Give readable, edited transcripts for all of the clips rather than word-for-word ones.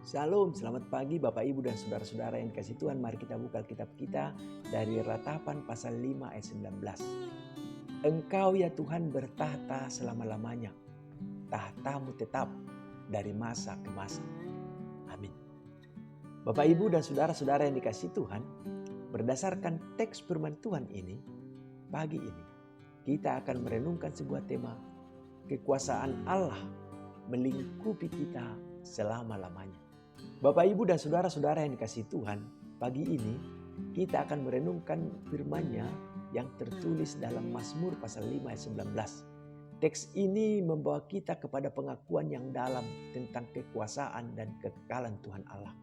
Shalom, selamat pagi Bapak Ibu dan Saudara-saudara yang dikasihi Tuhan. Mari kita buka kitab kita dari Ratapan pasal 5 ayat 19. Engkau ya Tuhan bertahta selama-lamanya. Tahtamu tetap dari masa ke masa. Amin. Bapak Ibu dan Saudara-saudara yang dikasihi Tuhan, berdasarkan teks firman Tuhan ini, pagi ini kita akan merenungkan sebuah tema kekuasaan Allah melingkupi kita selama-lamanya. Bapak, Ibu, dan Saudara-saudara yang dikasihi Tuhan, pagi ini kita akan merenungkan firman-Nya yang tertulis dalam Mazmur pasal 5 ayat 19. Teks ini membawa kita kepada pengakuan yang dalam tentang kekuasaan dan kekekalan Tuhan Allah.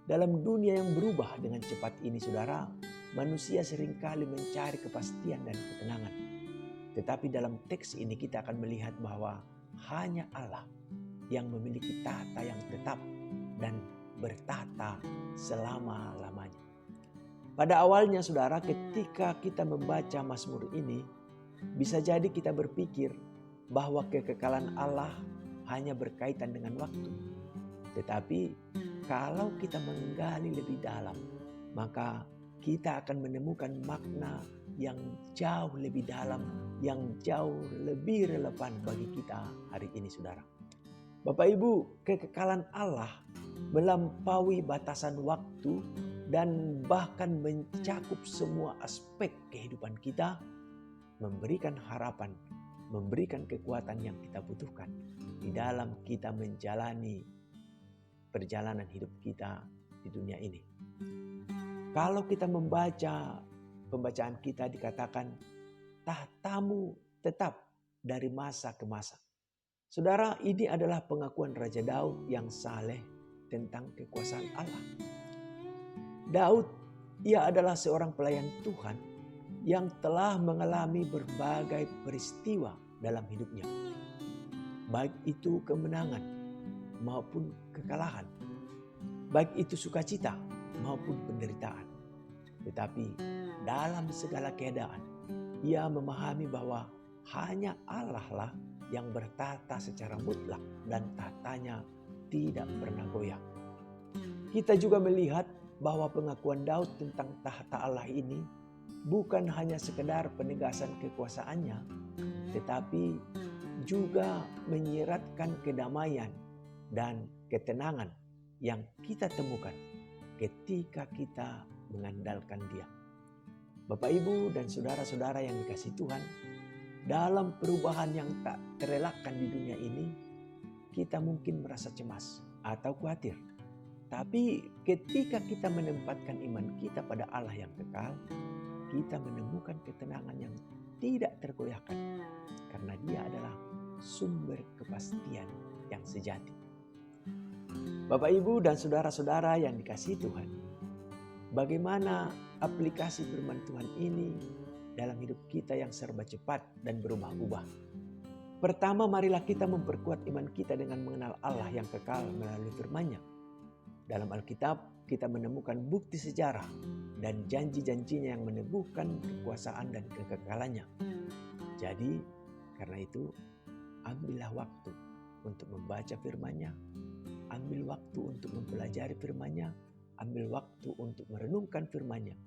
Dalam dunia yang berubah dengan cepat ini, saudara, manusia seringkali mencari kepastian dan ketenangan. Tetapi dalam teks ini kita akan melihat bahwa hanya Allah yang memiliki tahta yang tetap dan bertahta selama-lamanya. Pada awalnya saudara, ketika kita membaca Mazmur ini, bisa jadi kita berpikir bahwa kekekalan Allah hanya berkaitan dengan waktu. Tetapi kalau kita menggali lebih dalam, maka kita akan menemukan makna yang jauh lebih dalam, yang jauh lebih relevan bagi kita hari ini saudara. Bapak Ibu, kekekalan Allah melampaui batasan waktu dan bahkan mencakup semua aspek kehidupan kita, memberikan harapan, memberikan kekuatan yang kita butuhkan di dalam kita menjalani perjalanan hidup kita di dunia ini. Kalau kita membaca pembacaan kita dikatakan tahtamu tetap dari masa ke masa. Saudara, ini adalah pengakuan Raja Daud yang saleh tentang kekuasaan Allah. Daud, ia adalah seorang pelayan Tuhan yang telah mengalami berbagai peristiwa dalam hidupnya. Baik itu kemenangan maupun kekalahan. Baik itu sukacita maupun penderitaan. Tetapi dalam segala keadaan, ia memahami bahwa hanya Allah lah yang bertahta secara mutlak dan tahtanya tidak pernah goyah. Kita juga melihat bahwa pengakuan Daud tentang tahta Allah ini bukan hanya sekedar penegasan kekuasaannya, tetapi juga menyiratkan kedamaian dan ketenangan yang kita temukan ketika kita mengandalkan Dia. Bapak, Ibu, dan saudara-saudara yang dikasihi Tuhan, dalam perubahan yang tak terelakkan di dunia ini, kita mungkin merasa cemas atau khawatir. Tapi ketika kita menempatkan iman kita pada Allah yang kekal, kita menemukan ketenangan yang tidak tergoyahkan. Karena Dia adalah sumber kepastian yang sejati. Bapak, Ibu, dan saudara-saudara yang dikasihi Tuhan, bagaimana aplikasi firman Tuhan ini dalam hidup kita yang serba cepat dan berubah-ubah? Pertama, marilah kita memperkuat iman kita dengan mengenal Allah yang kekal melalui firman-Nya. Dalam Alkitab, kita menemukan bukti sejarah dan janji-janjinya yang meneguhkan kekuasaan dan kekekalannya. Jadi, karena itu, ambillah waktu untuk membaca firman-Nya, ambil waktu untuk mempelajari firman-Nya, ambil waktu untuk merenungkan firman-Nya,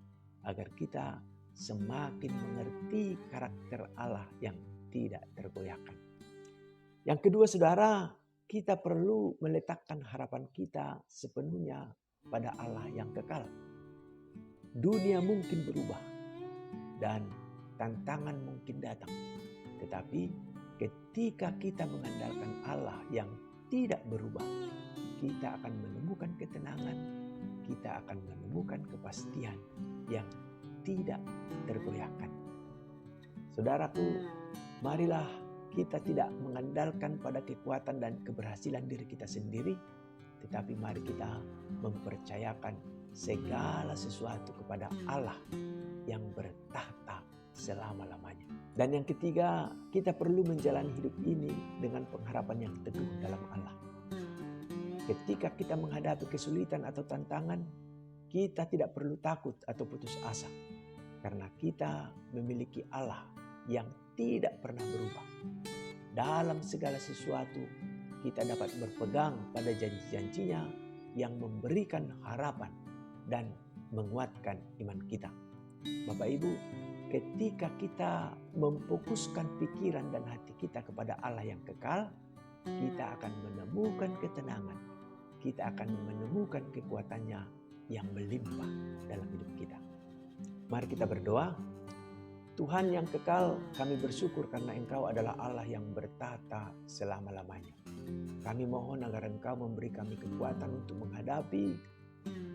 agar kita semakin mengerti karakter Allah yang tidak tergoyahkan. Yang kedua saudara, kita perlu meletakkan harapan kita sepenuhnya pada Allah yang kekal. Dunia mungkin berubah dan tantangan mungkin datang. Tetapi ketika kita mengandalkan Allah yang tidak berubah, kita akan menemukan ketenangan, kita akan menemukan kepastian yang tidak tergoyahkan. Saudaraku, marilah kita tidak mengandalkan pada kekuatan dan keberhasilan diri kita sendiri, tetapi mari kita mempercayakan segala sesuatu kepada Allah yang bertahta selama-lamanya. Dan yang ketiga, kita perlu menjalani hidup ini dengan pengharapan yang teguh dalam Allah. Ketika kita menghadapi kesulitan atau tantangan, kita tidak perlu takut atau putus asa. Karena kita memiliki Allah yang tidak pernah berubah. Dalam segala sesuatu kita dapat berpegang pada janji-janjinya yang memberikan harapan dan menguatkan iman kita. Bapak Ibu, ketika kita memfokuskan pikiran dan hati kita kepada Allah yang kekal, kita akan menemukan ketenangan. Kita akan menemukan kekuatannya yang melimpah dalam hidup kita. Mari kita berdoa. Tuhan yang kekal, kami bersyukur karena Engkau adalah Allah yang bertahta selama-lamanya. Kami mohon agar Engkau memberi kami kekuatan untuk menghadapi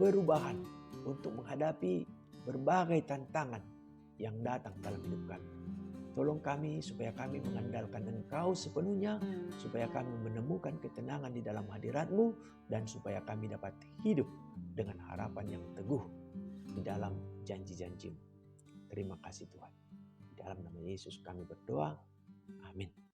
perubahan, untuk menghadapi berbagai tantangan yang datang dalam hidup kami. Tolong kami supaya kami mengandalkan Engkau sepenuhnya, supaya kami menemukan ketenangan di dalam hadirat-Mu, dan supaya kami dapat hidup dengan harapan yang teguh di dalam janji-janji-Mu. Terima kasih Tuhan. Dalam nama Yesus kami berdoa. Amin.